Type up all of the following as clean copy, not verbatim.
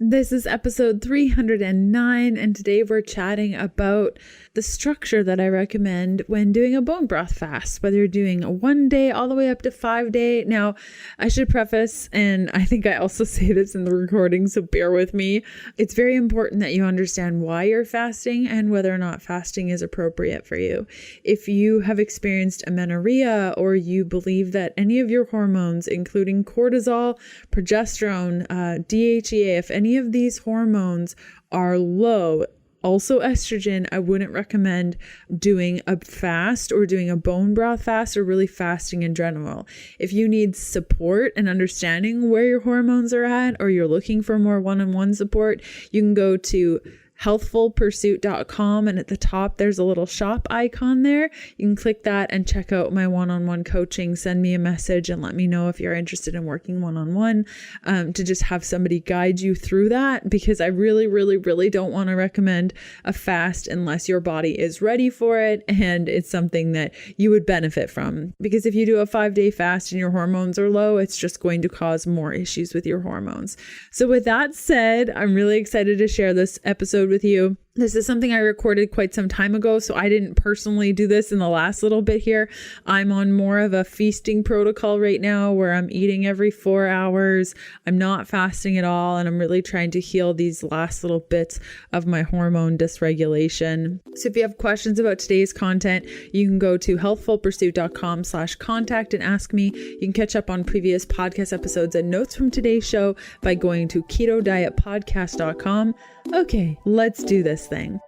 This is episode 309, and today we're chatting about the structure that I recommend when doing a bone broth fast, whether you're doing a 1 day all the way up to 5 day. Now, I should preface, and I think I also say this in the recording, so bear with me. It's very important that you understand why you're fasting and whether or not fasting is appropriate for you. If you have experienced amenorrhea or you believe that any of your hormones, including cortisol, progesterone, DHEA, if any of these hormones are low, also estrogen, I wouldn't recommend doing a fast or doing a bone broth fast or really fasting in general. If you need support and understanding where your hormones are at, or you're looking for more one-on-one support, you can go to healthfulpursuit.com, and at the top there's a little shop icon there. You can click that and check out my one-on-one coaching. Send me a message and let me know if you're interested in working one-on-one, to just have somebody guide you through that, because I really don't want to recommend a fast unless your body is ready for it and it's something that you would benefit from. Because if you do a 5-day fast and your hormones are low, it's just going to cause more issues with your hormones. So with that said, I'm really excited to share this episode with you. This is something I recorded quite some time ago, so I didn't personally do this in the last little bit here. I'm on more of a feasting protocol right now where I'm eating every 4 hours. I'm not fasting at all, and I'm really trying to heal these last little bits of my hormone dysregulation. So if you have questions about today's content, you can go to healthfulpursuit.com/contact and ask me. You can catch up on previous podcast episodes and notes from today's show by going to ketodietpodcast.com. Okay, let's do this thing.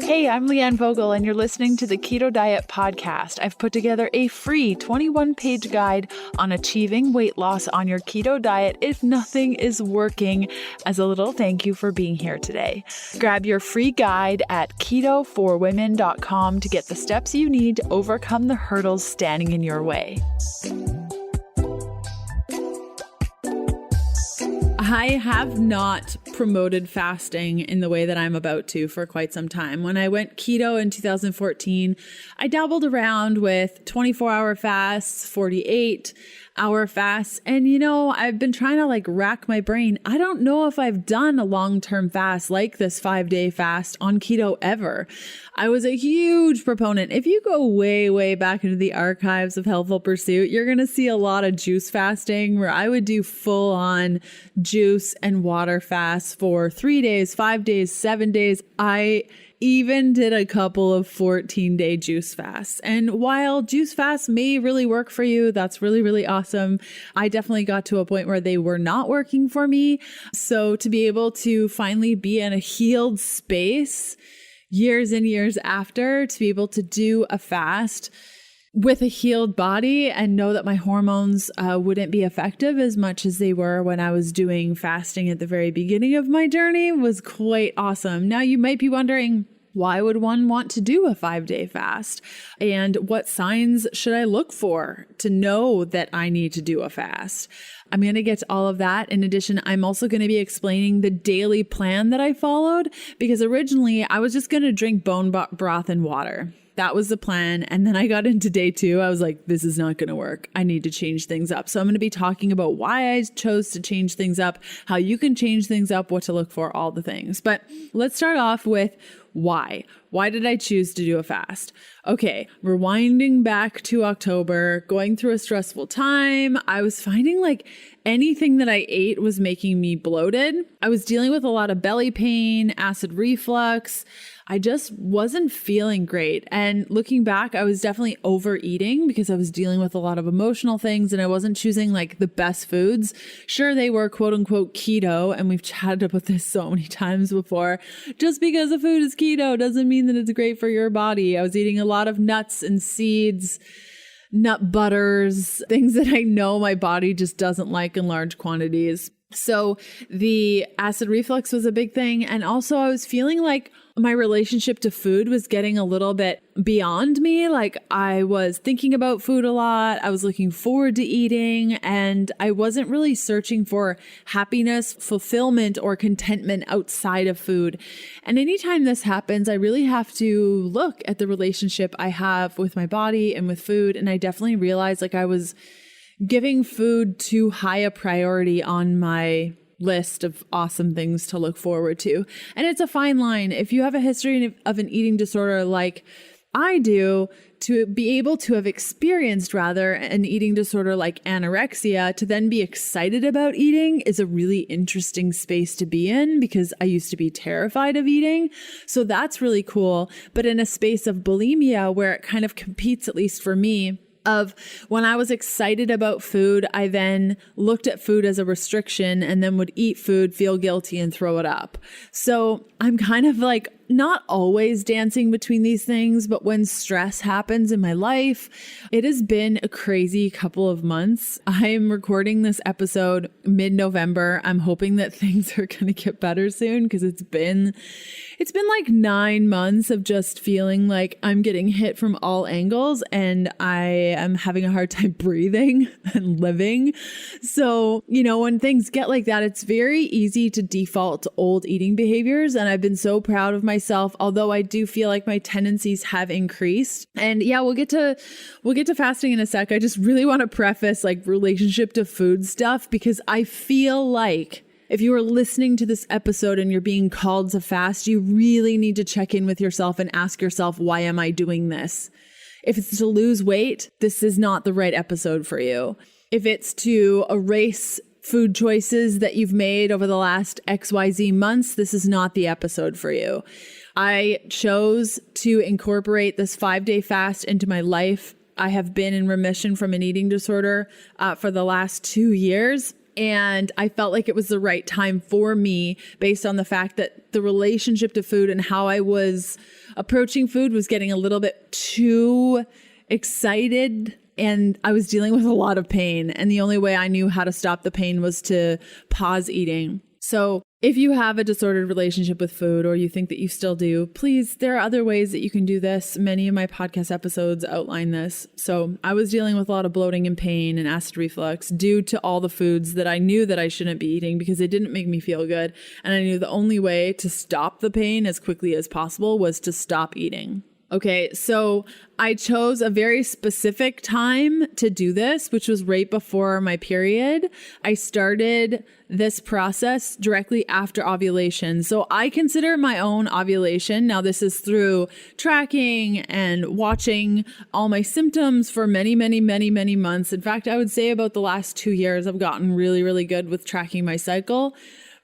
Hey, I'm Leanne Vogel, and you're listening to the Keto Diet Podcast. I've put together a free 21-page guide on achieving weight loss on your keto diet if nothing is working, as a little thank you for being here today. Grab your free guide at ketoforwomen.com to get the steps you need to overcome the hurdles standing in your way. I have not promoted fasting in the way that I'm about to for quite some time. When I went keto in 2014, I dabbled around with 24-hour fasts, 48-hour fasts. And, I've been trying to rack my brain. I don't know if I've done a long-term fast like this 5-day fast on keto ever. I was a huge proponent. If you go way back into the archives of Healthful Pursuit, you're going to see a lot of juice fasting where I would do full-on juice and water fasts for 3 days, 5 days, 7 days. I even did a couple of 14-day juice fasts. And while juice fasts may really work for you, that's really awesome. I definitely got to a point where they were not working for me. So to be able to finally be in a healed space years and years after, to be able to do a fast with a healed body and know that my hormones wouldn't be effective as much as they were when I was doing fasting at the very beginning of my journey was quite awesome. Now you might be wondering, why would one want to do a 5-day fast? And what signs should I look for to know that I need to do a fast? I'm going to get to all of that. In addition, I'm also going to be explaining the daily plan that I followed, because originally I was just going to drink bone broth and water. That was the plan. And then I got into day 2. I was like, this is not going to work. I need to change things up. So I'm going to be talking about why I chose to change things up, how you can change things up, what to look for, all the things. But let's start off with why. Why did I choose to do a fast? Okay, rewinding back to October, going through a stressful time, I was finding anything that I ate was making me bloated. I was dealing with a lot of belly pain, acid reflux. I just wasn't feeling great. And looking back, I was definitely overeating because I was dealing with a lot of emotional things and I wasn't choosing the best foods. Sure, they were quote unquote keto, and we've chatted about this so many times before. Just because a food is keto doesn't mean that it's great for your body. I was eating a lot of nuts and seeds, nut butters, things that I know my body just doesn't like in large quantities. So the acid reflux was a big thing. And also I was feeling like my relationship to food was getting a little bit beyond me. I was thinking about food a lot. I was looking forward to eating, and I wasn't really searching for happiness, fulfillment, or contentment outside of food. And anytime this happens, I really have to look at the relationship I have with my body and with food. And I definitely realized I was giving food too high a priority on my list of awesome things to look forward to. And it's a fine line. If you have a history of an eating disorder like I do, to be able to have experienced rather an eating disorder like anorexia, to then be excited about eating is a really interesting space to be in, because I used to be terrified of eating. So that's really cool. But in a space of bulimia where it kind of competes, at least for me, of when I was excited about food, I then looked at food as a restriction and then would eat food, feel guilty, and throw it up. So I'm kind of like not always dancing between these things, but when stress happens in my life, it has been a crazy couple of months. I am recording this episode mid-November. I'm hoping that things are going to get better soon, because it's been like 9 months of just feeling like I'm getting hit from all angles and I am having a hard time breathing and living. So, when things get like that, it's very easy to default to old eating behaviors. And I've been so proud of myself, although I do feel like my tendencies have increased. And yeah, we'll get to fasting in a sec. I just really want to preface like relationship to food stuff, because I feel like if you are listening to this episode and you're being called to fast, you really need to check in with yourself and ask yourself, why am I doing this? If it's to lose weight, this is not the right episode for you. If it's to erase food choices that you've made over the last XYZ months, this is not the episode for you. I chose to incorporate this 5-day fast into my life. I have been in remission from an eating disorder for the last 2 years. And I felt like it was the right time for me, based on the fact that the relationship to food and how I was approaching food was getting a little bit too excited, and I was dealing with a lot of pain. And the only way I knew how to stop the pain was to pause eating. So if you have a disordered relationship with food, or you think that you still do, please, there are other ways that you can do this. Many of my podcast episodes outline this. So I was dealing with a lot of bloating and pain and acid reflux due to all the foods that I knew that I shouldn't be eating, because they didn't make me feel good. And I knew the only way to stop the pain as quickly as possible was to stop eating. Okay, so I chose a very specific time to do this, which was right before my period. I started this process directly after ovulation. So I consider my own ovulation. Now, this is through tracking and watching all my symptoms for many, many, many, many months. In fact, I would say about the last 2 years, I've gotten really, really good with tracking my cycle.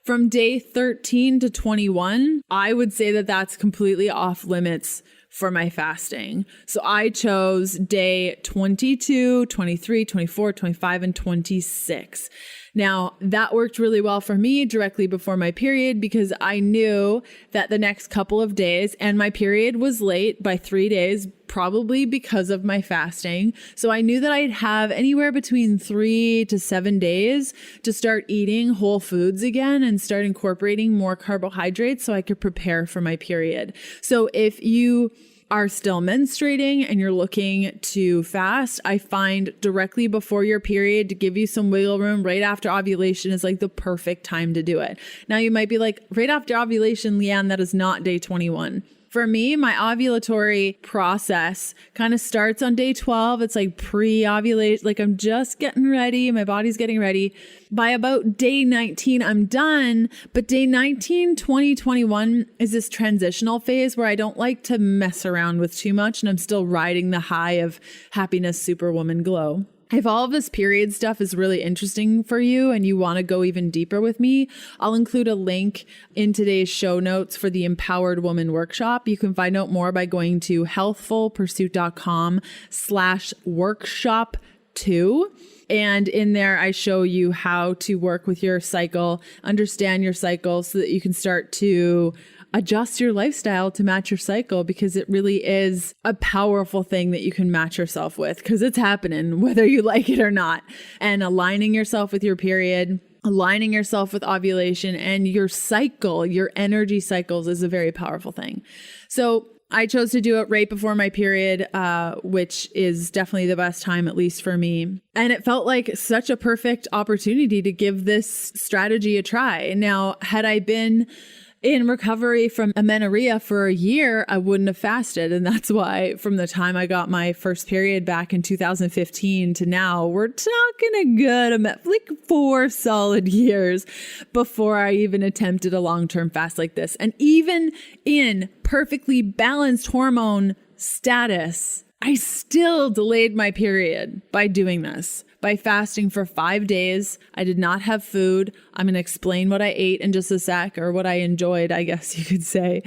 From day 13 to 21, I would say that that's completely off limits for my fasting. So I chose day 22, 23, 24, 25, and 26. Now, that worked really well for me directly before my period, because I knew that the next couple of days, and my period was late by 3 days, probably because of my fasting. So I knew that I'd have anywhere between 3 to 7 days to start eating whole foods again and start incorporating more carbohydrates so I could prepare for my period. So if you are still menstruating and you're looking to fast, I find directly before your period, to give you some wiggle room right after ovulation, is like the perfect time to do it. Now you might be like, right after ovulation, Leanne, that is not day 21. For me, my ovulatory process kind of starts on day 12. It's like pre-ovulation, like I'm just getting ready. My body's getting ready. By about day 19, I'm done. But day 19, 20, 21 is this transitional phase where I don't like to mess around with too much. And I'm still riding the high of happiness, superwoman glow. If all of this period stuff is really interesting for you and you want to go even deeper with me, I'll include a link in today's show notes for the Empowered Woman Workshop. You can find out more by going to healthfulpursuit.com/workshop2. And in there, I show you how to work with your cycle, understand your cycle, so that you can start to adjust your lifestyle to match your cycle, because it really is a powerful thing that you can match yourself with, because it's happening whether you like it or not. And aligning yourself with your period, aligning yourself with ovulation and your cycle, your energy cycles, is a very powerful thing. So I chose to do it right before my period, which is definitely the best time, at least for me. And it felt like such a perfect opportunity to give this strategy a try. Now, had I been in recovery from amenorrhea for a year, I wouldn't have fasted. And that's why from the time I got my first period back in 2015 to now, we're talking a good like 4 solid years before I even attempted a long-term fast like this. And even in perfectly balanced hormone status, I still delayed my period by doing this, by fasting for 5 days. I did not have food. I'm going to explain what I ate in just a sec, or what I enjoyed, I guess you could say.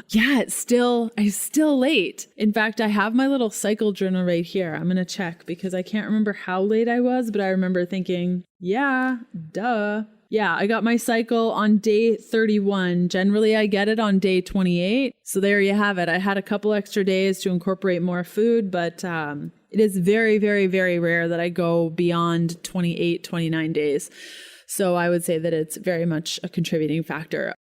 Yeah, I'm still late. In fact, I have my little cycle journal right here. I'm going to check because I can't remember how late I was, but I remember thinking, yeah, duh. Yeah, I got my cycle on day 31. Generally, I get it on day 28. So there you have it. I had a couple extra days to incorporate more food, but it is very, very, very rare that I go beyond 28, 29 days. So I would say that it's very much a contributing factor.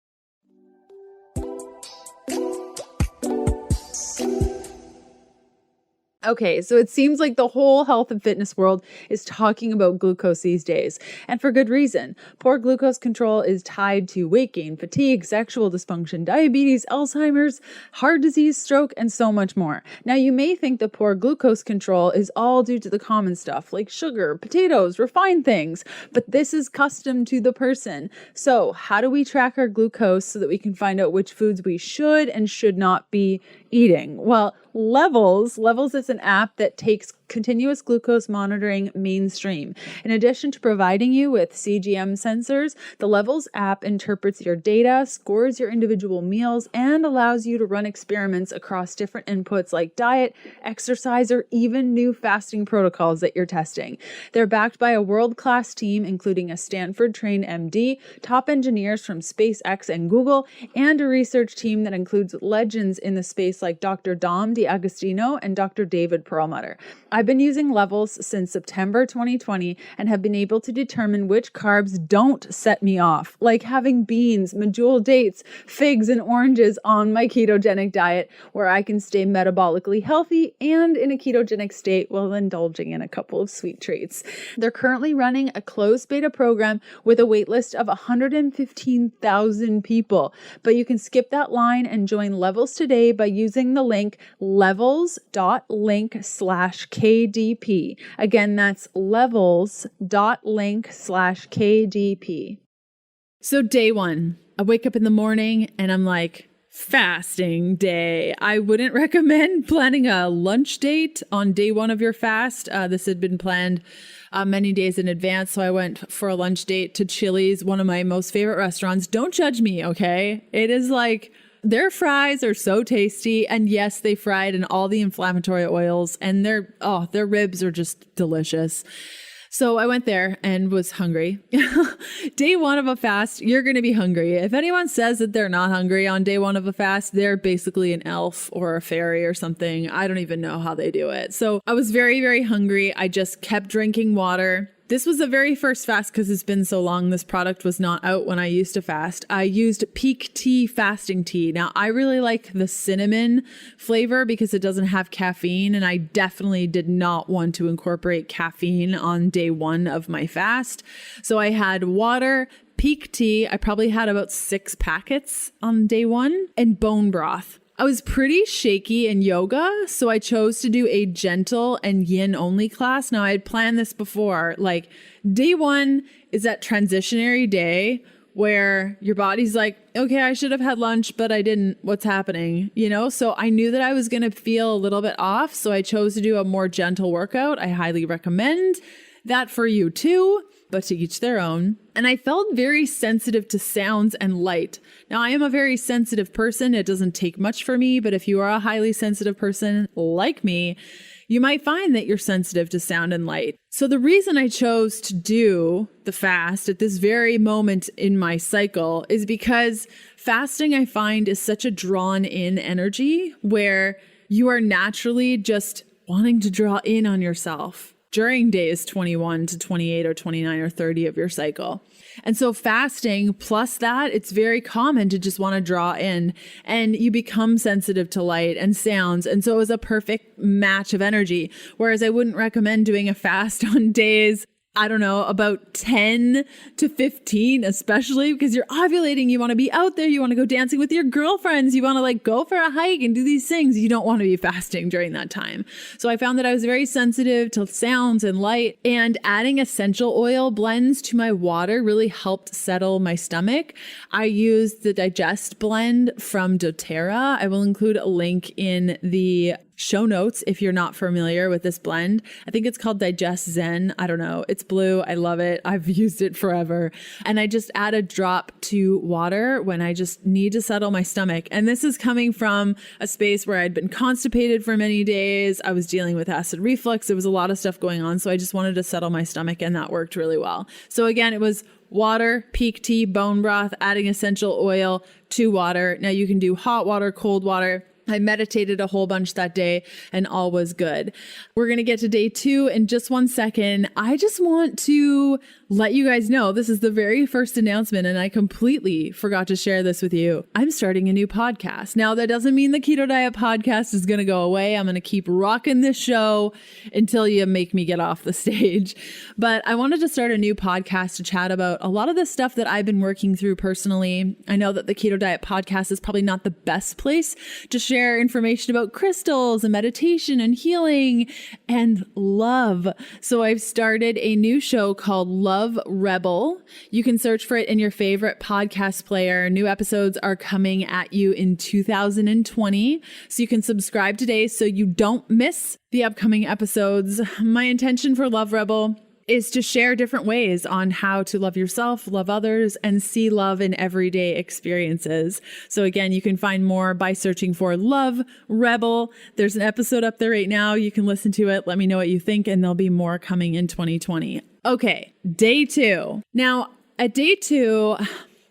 Okay, so it seems like the whole health and fitness world is talking about glucose these days, and for good reason. Poor glucose control is tied to weight gain, fatigue, sexual dysfunction, diabetes, Alzheimer's, heart disease, stroke, and so much more. Now, you may think that poor glucose control is all due to the common stuff like sugar, potatoes, refined things, but this is custom to the person. So, how do we track our glucose so that we can find out which foods we should and should not be eating? Well, Levels is an app that takes continuous glucose monitoring mainstream. In addition to providing you with CGM sensors, the Levels app interprets your data, scores your individual meals, and allows you to run experiments across different inputs like diet, exercise, or even new fasting protocols that you're testing. They're backed by a world-class team, including a Stanford-trained MD, top engineers from SpaceX and Google, and a research team that includes legends in the space like Dr. Dom D'Agostino and Dr. David Perlmutter. I've been using Levels since September 2020 and have been able to determine which carbs don't set me off, like having beans, medjool dates, figs, and oranges on my ketogenic diet, where I can stay metabolically healthy and in a ketogenic state while indulging in a couple of sweet treats. They're currently running a closed beta program with a waitlist of 115,000 people, but you can skip that line and join Levels today by using the link levels.link/KDP. Again, that's levels.link/KDP. So day 1, I wake up in the morning and I'm like, fasting day. I wouldn't recommend planning a lunch date on day 1 of your fast. This had been planned many days in advance. So I went for a lunch date to Chili's, one of my most favorite restaurants. Don't judge me, okay? It is like, their fries are so tasty. And yes, they fried in all the inflammatory oils, and their ribs are just delicious. So I went there and was hungry. Day 1 of a fast, you're going to be hungry. If anyone says that they're not hungry on day 1 of a fast, they're basically an elf or a fairy or something. I don't even know how they do it. So I was very, very hungry. I just kept drinking water. This was the very first fast because it's been so long. This product was not out when I used to fast. I used Peak Tea fasting tea. Now, I really like the cinnamon flavor because it doesn't have caffeine, and I definitely did not want to incorporate caffeine on day 1 of my fast. So I had water, Peak Tea. I probably had about 6 packets on day 1, and bone broth. I was pretty shaky in yoga, so I chose to do a gentle and yin only class. Now, I had planned this before. Like, day 1 is that transitionary day where your body's like, okay, I should have had lunch, but I didn't. What's happening? So I knew that I was going to feel a little bit off, so I chose to do a more gentle workout. I highly recommend that for you too, but to each their own. And I felt very sensitive to sounds and light. Now, I am a very sensitive person. It doesn't take much for me, but if you are a highly sensitive person like me, you might find that you're sensitive to sound and light. So the reason I chose to do the fast at this very moment in my cycle is because fasting, I find, is such a drawn in energy where you are naturally just wanting to draw in on yourself during days 21 to 28 or 29 or 30 of your cycle. And so fasting plus that, it's very common to just want to draw in, and you become sensitive to light and sounds. And so it was a perfect match of energy. Whereas I wouldn't recommend doing a fast on days I don't know, about 10 to 15, especially because you're ovulating. You want to be out there. You want to go dancing with your girlfriends. You want to like go for a hike and do these things. You don't want to be fasting during that time. So I found that I was very sensitive to sounds and light, and adding essential oil blends to my water really helped settle my stomach. I used the Digest blend from doTERRA. I will include a link in the show notes if you're not familiar with this blend. I think it's called Digest Zen. I don't know. It's blue. I love it. I've used it forever. And I just add a drop to water when I just need to settle my stomach. And this is coming from a space where I'd been constipated for many days. I was dealing with acid reflux. There was a lot of stuff going on. So I just wanted to settle my stomach, and that worked really well. So again, it was water, peak tea, bone broth, adding essential oil to water. Now you can do hot water, cold water. I meditated a whole bunch that day and all was good. We're going to get to day 2 in just one second. I just want to let you guys know this is the very first announcement, and I completely forgot to share this with you. I'm starting a new podcast. Now, that doesn't mean the Keto Diet Podcast is going to go away. I'm going to keep rocking this show until you make me get off the stage. But I wanted to start a new podcast to chat about a lot of the stuff that I've been working through personally. I know that the Keto Diet Podcast is probably not the best place to share information about crystals and meditation and healing and love. So I've started a new show called Love Rebel. You can search for it in your favorite podcast player. New episodes are coming at you in 2020. So you can subscribe today so you don't miss the upcoming episodes. My intention for Love Rebel is to share different ways on how to love yourself, love others, and see love in everyday experiences. So again, you can find more by searching for Love Rebel. There's an episode up there right now. You can listen to it. Let me know what you think, and there'll be more coming in 2020. Okay, day 2. Now, at day 2,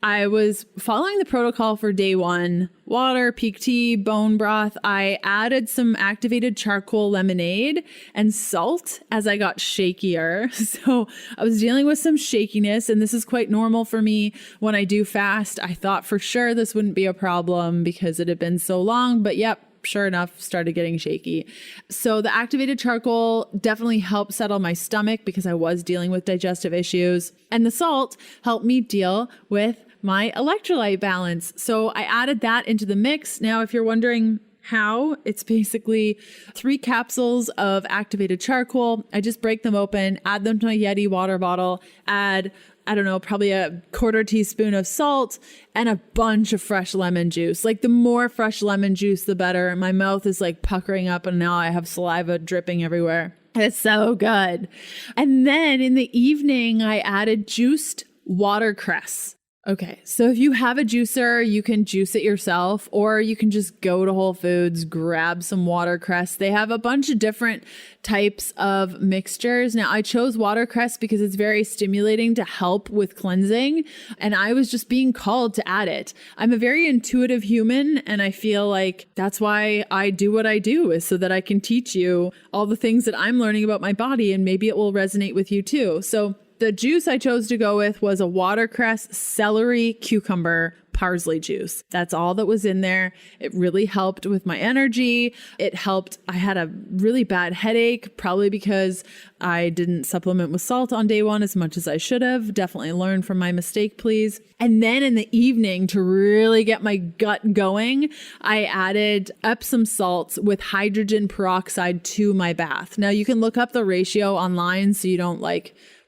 I was following the protocol for day 1, water, peak tea, bone broth. I added some activated charcoal lemonade and salt as I got shakier. So I was dealing with some shakiness, and this is quite normal for me when I do fast. I thought for sure this wouldn't be a problem because it had been so long, but yep. Sure enough, started getting shaky. So the activated charcoal definitely helped settle my stomach because I was dealing with digestive issues. And the salt helped me deal with my electrolyte balance. So I added that into the mix. Now, if you're wondering how, it's basically 3 capsules of activated charcoal. I just break them open, add them to my Yeti water bottle, add probably a 1/4 teaspoon of salt and a bunch of fresh lemon juice. Like the more fresh lemon juice, the better. My mouth is like puckering up and now I have saliva dripping everywhere. It's so good. And then in the evening, I added juiced watercress. Okay, so if you have a juicer, you can juice it yourself, or you can just go to Whole Foods, grab some watercress. They have a bunch of different types of mixtures. Now, I chose watercress because it's very stimulating to help with cleansing, and I was just being called to add it. I'm a very intuitive human, and I feel like that's why I do what I do, is so that I can teach you all the things that I'm learning about my body, and maybe it will resonate with you too. So the juice I chose to go with was a watercress, celery, cucumber, parsley juice. That's all that was in there. It really helped with my energy. It helped. I had a really bad headache, probably because I didn't supplement with salt on day 1 as much as I should have. Definitely learn from my mistake, please. And then in the evening, to really get my gut going, I added Epsom salts with hydrogen peroxide to my bath. Now you can look up the ratio online so you don't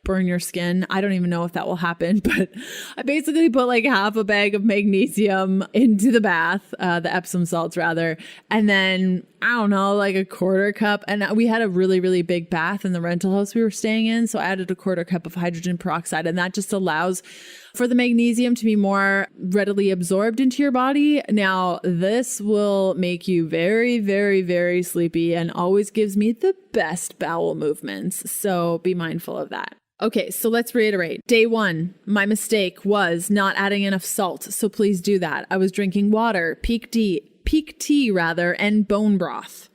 burn your skin. I don't even know if that will happen, but I basically put like half a bag of magnesium into the bath, the Epsom salts rather. And then I don't know, like a 1/4 cup. And we had a really, really big bath in the rental house we were staying in. So I added a 1/4 cup of hydrogen peroxide, and that just allows for the magnesium to be more readily absorbed into your body. Now, this will make you very, very, very sleepy and always gives me the best bowel movements. So be mindful of that. Okay, so let's reiterate. Day 1, my mistake was not adding enough salt. So please do that. I was drinking water, peak tea, and bone broth.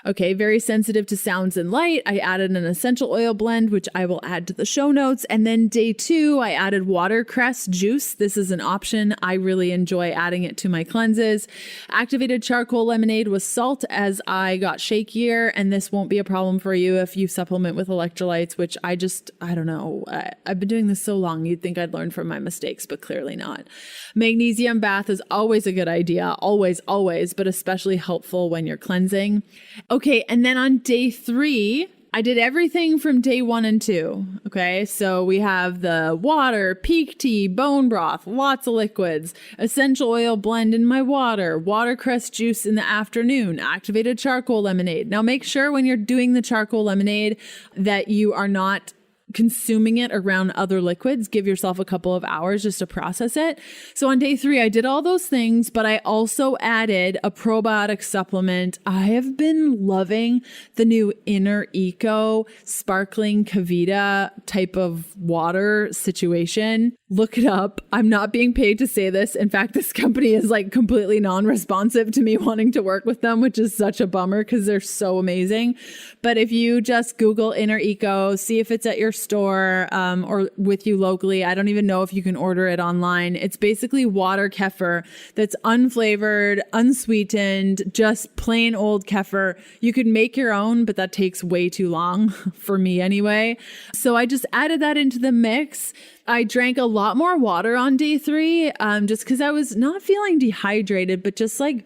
Okay, very sensitive to sounds and light. I added an essential oil blend, which I will add to the show notes. And then day 2, I added watercress juice. This is an option. I really enjoy adding it to my cleanses. Activated charcoal lemonade with salt as I got shakier. And this won't be a problem for you if you supplement with electrolytes, which I don't know. I've been doing this so long. You'd think I'd learn from my mistakes, but clearly not. Magnesium bath is always a good idea. Always, but especially helpful when you're cleansing. Okay, and then on day 3, I did everything from day 1 and 2. Okay, so we have the water, peak tea, bone broth, lots of liquids, essential oil blend in my water, watercress juice in the afternoon, activated charcoal lemonade. Now make sure when you're doing the charcoal lemonade that you are not consuming it around other liquids. Give yourself a couple of hours just to process it. So on day 3, I did all those things, but I also added a probiotic supplement. I have been loving the new Inner Eco sparkling Kavita type of water situation. Look it up. I'm not being paid to say this. In fact, this company is like completely non-responsive to me wanting to work with them, which is such a bummer because they're so amazing. But if you just Google Inner Eco, see if it's at your store or with you locally. I don't even know if you can order it online. It's basically water kefir that's unflavored, unsweetened, just plain old kefir. You could make your own, but that takes way too long for me anyway. So I just added that into the mix. I drank a lot more water on day 3 just because I was not feeling dehydrated, but just like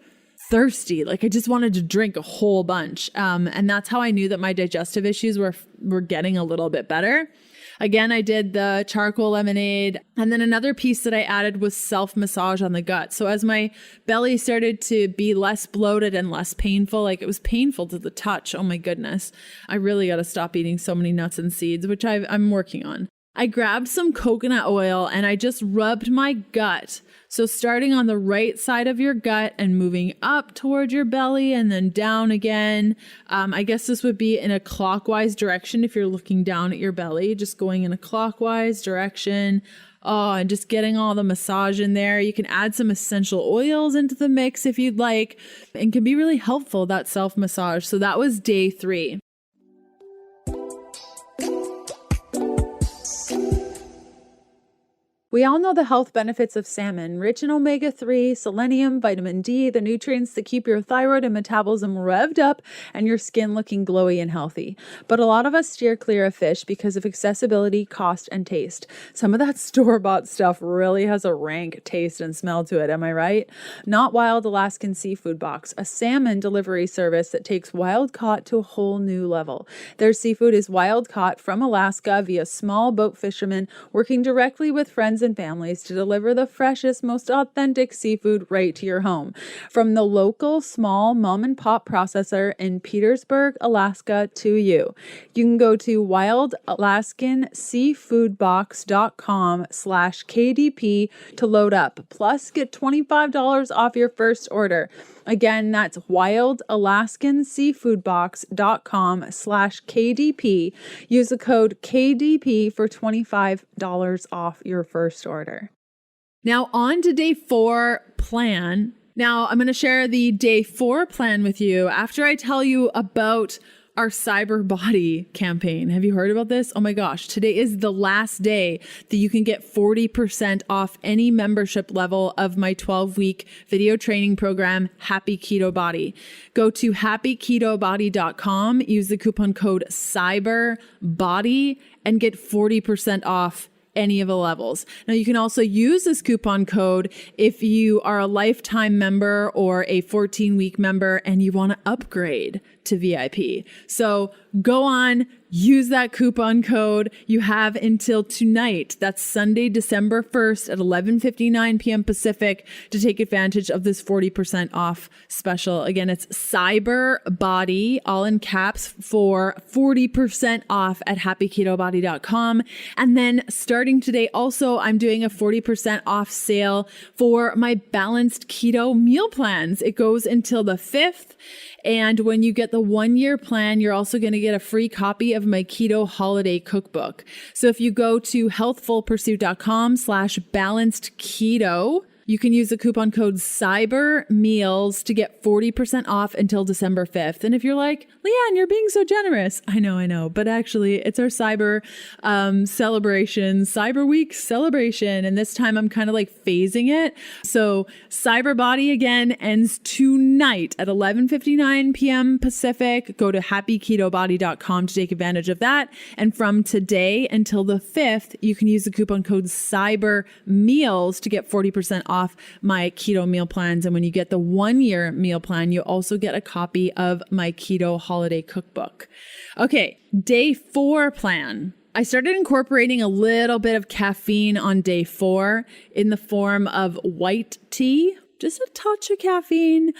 thirsty. Like I just wanted to drink a whole bunch. And that's how I knew that my digestive issues were getting a little bit better. Again, I did the charcoal lemonade. And then another piece that I added was self-massage on the gut. So as my belly started to be less bloated and less painful, like it was painful to the touch. Oh my goodness. I really got to stop eating so many nuts and seeds, which I'm working on. I grabbed some coconut oil and I just rubbed my gut. So starting on the right side of your gut and moving up toward your belly and then down again. I guess this would be in a clockwise direction if you're looking down at your belly, just going in a clockwise direction. Oh, and just getting all the massage in there. You can add some essential oils into the mix if you'd like, and can be really helpful, that self-massage. So that was day 3. We all know the health benefits of salmon, rich in omega-3, selenium, vitamin D, the nutrients that keep your thyroid and metabolism revved up and your skin looking glowy and healthy. But a lot of us steer clear of fish because of accessibility, cost, and taste. Some of that store-bought stuff really has a rank taste and smell to it, am I right? Not Wild Alaskan Seafood Box, a salmon delivery service that takes wild caught to a whole new level. Their seafood is wild caught from Alaska via small boat fishermen working directly with friends and families to deliver the freshest, most authentic seafood right to your home. From the local small mom and pop processor in Petersburg, Alaska to you. You can go to wildalaskanseafoodbox.com/KDP to load up. Plus, get $25 off your first order. Again, that's wildalaskanseafoodbox.com/KDP. Use the code KDP for $25 off your first order. Now on to day 4 plan. Now I'm going to share the day 4 plan with you after I tell you about our Cyber Body campaign. Have you heard about this? Oh my gosh, today is the last day that you can get 40% off any membership level of my 12-week video training program, Happy Keto Body. Go to happyketobody.com, use the coupon code CYBERBODY, and get 40% off any of the levels. Now you can also use this coupon code if you are a lifetime member or a 14-week member and you want to upgrade to VIP. So go on, use that coupon code. You have until tonight, that's Sunday, December 1st at 11:59 p.m. Pacific, to take advantage of this 40% off special. Again, it's CyberBody, all in caps, for 40% off at happyketobody.com. And then starting today, also, I'm doing a 40% off sale for my balanced keto meal plans. It goes until the 5th. And when you get the 1-year plan, you're also going to get a free copy of my keto holiday cookbook. So if you go to healthfulpursuit.com/balanced keto, you can use the coupon code CYBERMEALS to get 40% off until December 5th. And if you're like, Leanne, you're being so generous. I know. But actually, it's our cyber celebration, Cyber Week celebration. And this time I'm kind of like phasing it. So Cyber Body again ends tonight at 11:59 p.m. Pacific. Go to happyketobody.com to take advantage of that. And from today until the 5th, you can use the coupon code CYBERMEALS to get 40% off my keto meal plans. And when you get the 1-year meal plan, you also get a copy of my keto holiday cookbook. Okay, day 4 plan. I started incorporating a little bit of caffeine on day 4 in the form of white tea. Just a touch of caffeine.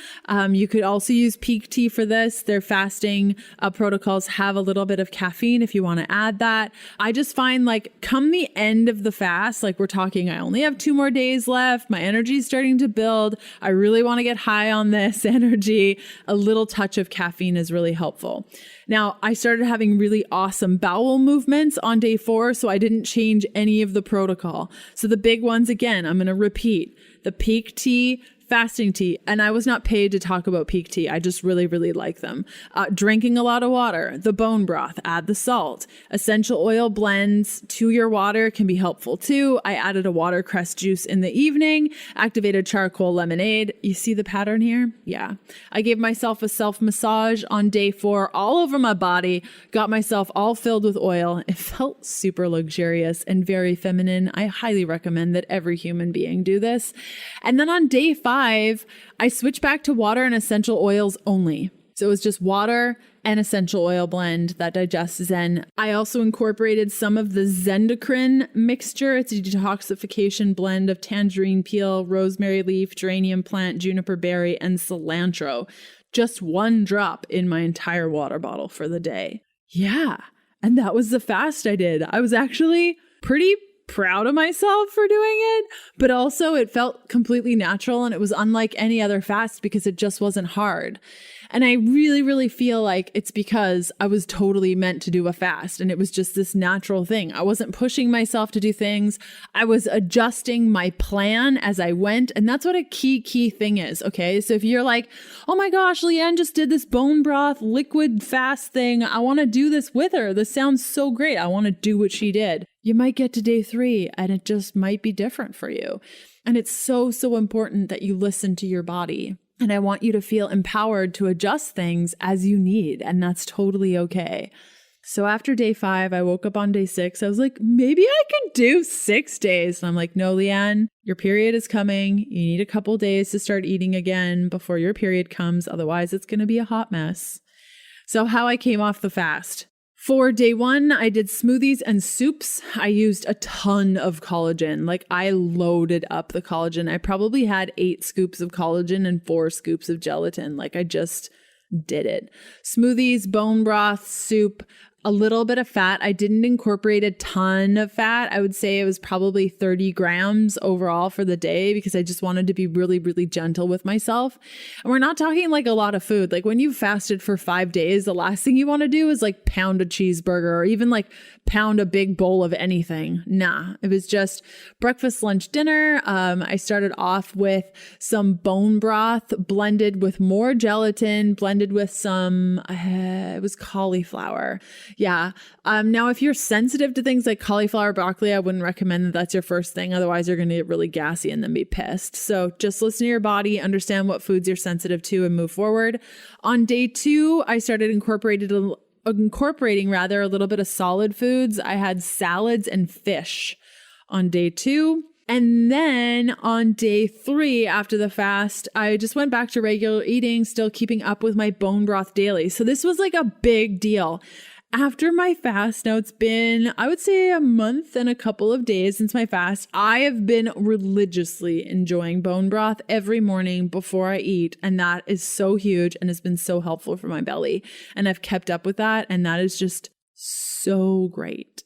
You could also use peak tea for this. Their fasting protocols have a little bit of caffeine if you want to add that. I just find like come the end of the fast, like we're talking, I only have 2 more days left. My energy is starting to build. I really want to get high on this energy. A little touch of caffeine is really helpful. Now, I started having really awesome bowel movements on day 4, so I didn't change any of the protocol. So the big ones, again, I'm going to repeat. The peak tea, fasting tea, and I was not paid to talk about peak tea. I just really, really like them. Drinking a lot of water, the bone broth, add the salt. Essential oil blends to your water can be helpful too. I added a watercress juice in the evening, activated charcoal lemonade. You see the pattern here? Yeah. I gave myself a self-massage on day 4 all over my body, got myself all filled with oil. It felt super luxurious and very feminine. I highly recommend that every human being do this. And then on day 5, I switched back to water and essential oils only. So it was just water and essential oil blend that digests Zen. I also incorporated some of the Zendocrine mixture. It's a detoxification blend of tangerine peel, rosemary leaf, geranium plant, juniper berry, and cilantro. Just 1 drop in my entire water bottle for the day. Yeah. And that was the fast I did. I was actually pretty proud of myself for doing it, but also it felt completely natural and it was unlike any other fast because it just wasn't hard. And I really, really feel like it's because I was totally meant to do a fast and it was just this natural thing. I wasn't pushing myself to do things. I was adjusting my plan as I went. And that's what a key thing is. Okay. So if you're like, oh my gosh, Leanne just did this bone broth liquid fast thing. I want to do this with her. This sounds so great. I want to do what she did. You might get to day 3 and it just might be different for you. And it's so important that you listen to your body. And I want you to feel empowered to adjust things as you need. And that's totally okay. So after day 5, I woke up on day 6. I was like, maybe I could do 6 days. And I'm like, no, Leanne, your period is coming. You need a couple days to start eating again before your period comes. Otherwise, it's going to be a hot mess. So how I came off the fast. For day 1, I did smoothies and soups. I used a ton of collagen. Like I loaded up the collagen. I probably had 8 scoops of collagen and 4 scoops of gelatin. Like I just did it. Smoothies, bone broth, soup, a little bit of fat. I didn't incorporate a ton of fat. I would say it was probably 30 grams overall for the day because I just wanted to be really, really gentle with myself. And we're not talking like a lot of food. Like when you've fasted for 5 days, the last thing you want to do is like pound a cheeseburger or even like pound a big bowl of anything. Nah, it was just breakfast, lunch, dinner. I started off with some bone broth blended with more gelatin, blended with some, it was cauliflower. Yeah. Now, if you're sensitive to things like cauliflower, broccoli, I wouldn't recommend that that's your first thing. Otherwise, you're going to get really gassy and then be pissed. So just listen to your body, understand what foods you're sensitive to and move forward. On day 2, I started incorporating a little bit of solid foods. I had salads and fish on day 2. And then on day 3 after the fast, I just went back to regular eating, still keeping up with my bone broth daily. So this was like a big deal. After my fast, now it's been, I would say a month and a couple of days since my fast, I have been religiously enjoying bone broth every morning before I eat. And that is so huge and has been so helpful for my belly. And I've kept up with that. And that is just so great.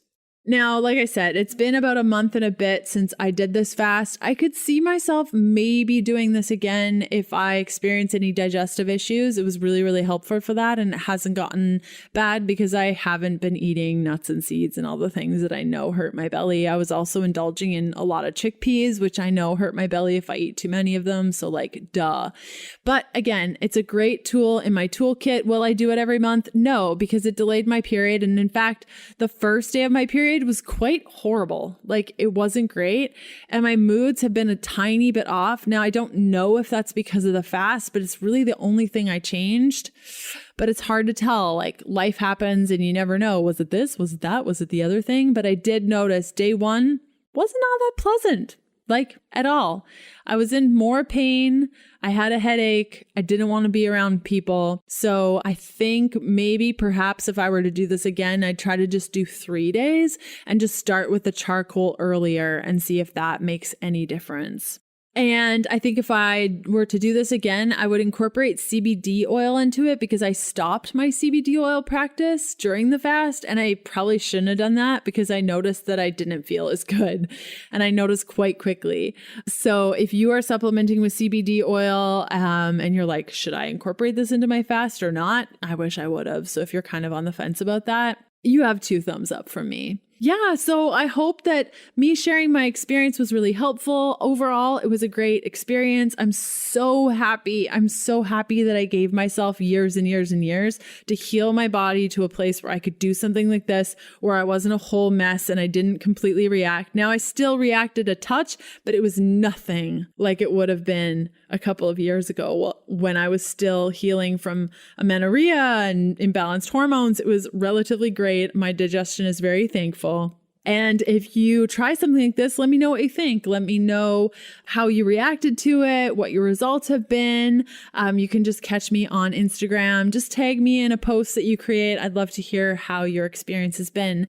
Now, like I said, it's been about a month and a bit since I did this fast. I could see myself maybe doing this again if I experience any digestive issues. It was really, really helpful for that. And it hasn't gotten bad because I haven't been eating nuts and seeds and all the things that I know hurt my belly. I was also indulging in a lot of chickpeas, which I know hurt my belly if I eat too many of them. So like, duh. But again, it's a great tool in my toolkit. Will I do it every month? No, because it delayed my period. And in fact, the first day of my period was quite horrible. Like it wasn't great. And my moods have been a tiny bit off. Now, I don't know if that's because of the fast, but it's really the only thing I changed. But it's hard to tell. Like life happens and you never know. Was it this? Was it that? Was it the other thing? But I did notice day one wasn't all that pleasant. Like at all. I was in more pain. I had a headache. I didn't want to be around people. So I think maybe perhaps if I were to do this again, I'd try to just do 3 days and just start with the charcoal earlier and see if that makes any difference. And I think if I were to do this again, I would incorporate CBD oil into it because I stopped my CBD oil practice during the fast. And I probably shouldn't have done that because I noticed that I didn't feel as good. And I noticed quite quickly. So if you are supplementing with CBD oil and you're like, should I incorporate this into my fast or not? I wish I would have. So if you're kind of on the fence about that, you have 2 thumbs up from me. Yeah, so I hope that me sharing my experience was really helpful. Overall, it was a great experience. I'm so happy. I'm so happy that I gave myself years and years and years to heal my body to a place where I could do something like this, where I wasn't a whole mess and I didn't completely react. Now, I still reacted a touch, but it was nothing like it would have been a couple of years ago when I was still healing from amenorrhea and imbalanced hormones. It was relatively great. My digestion is very thankful. And if you try something like this, let me know what you think. Let me know how you reacted to it, what your results have been. You can just catch me on Instagram. Just tag me in a post that you create. I'd love to hear how your experience has been.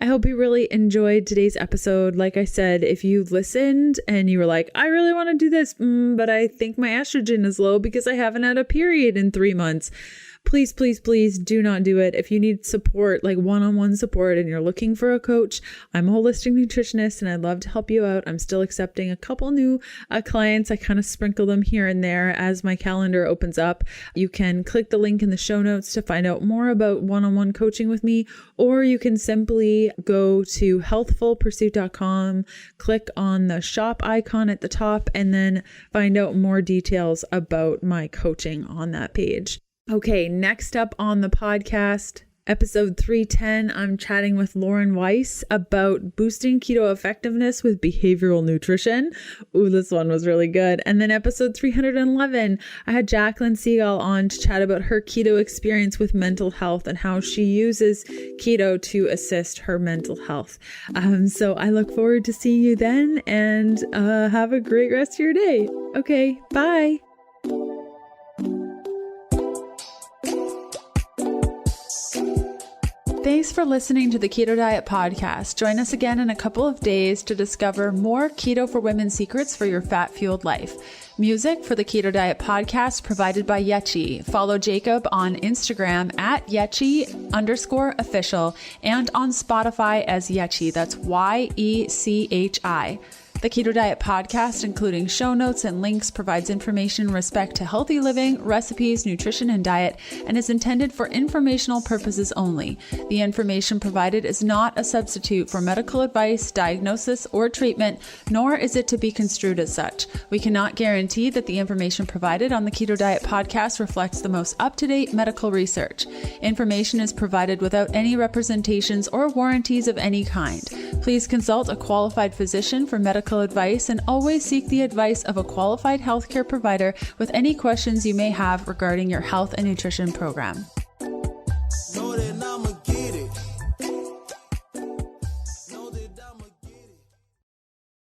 I hope you really enjoyed today's episode. Like I said, if you listened and you were like, I really want to do this, but I think my estrogen is low because I haven't had a period in 3 months. Please, please, please do not do it. If you need support, like one-on-one support, and you're looking for a coach, I'm a holistic nutritionist and I'd love to help you out. I'm still accepting a couple new clients. I kind of sprinkle them here and there as my calendar opens up. You can click the link in the show notes to find out more about one-on-one coaching with me, or you can simply go to healthfulpursuit.com, click on the shop icon at the top, and then find out more details about my coaching on that page. Okay, next up on the podcast, episode 310, I'm chatting with Lauren Weiss about boosting keto effectiveness with behavioral nutrition. Ooh, this one was really good. And then episode 311, I had Jacqueline Seagal on to chat about her keto experience with mental health and how she uses keto to assist her mental health. So I look forward to seeing you then, and have a great rest of your day. Okay, bye. Thanks for listening to the Keto Diet Podcast. Join us again in a couple of days to discover more Keto for Women secrets for your fat-fueled life. Music for the Keto Diet Podcast provided by Yechi. Follow Jacob on Instagram at Yechi_official and on Spotify as Yechi. That's YECHI. The Keto Diet Podcast, including show notes and links, provides information in respect to healthy living, recipes, nutrition, and diet, and is intended for informational purposes only. The information provided is not a substitute for medical advice, diagnosis, or treatment, nor is it to be construed as such. We cannot guarantee that the information provided on the Keto Diet Podcast reflects the most up-to-date medical research. Information is provided without any representations or warranties of any kind. Please consult a qualified physician for medical advice and always seek the advice of a qualified healthcare provider with any questions you may have regarding your health and nutrition program.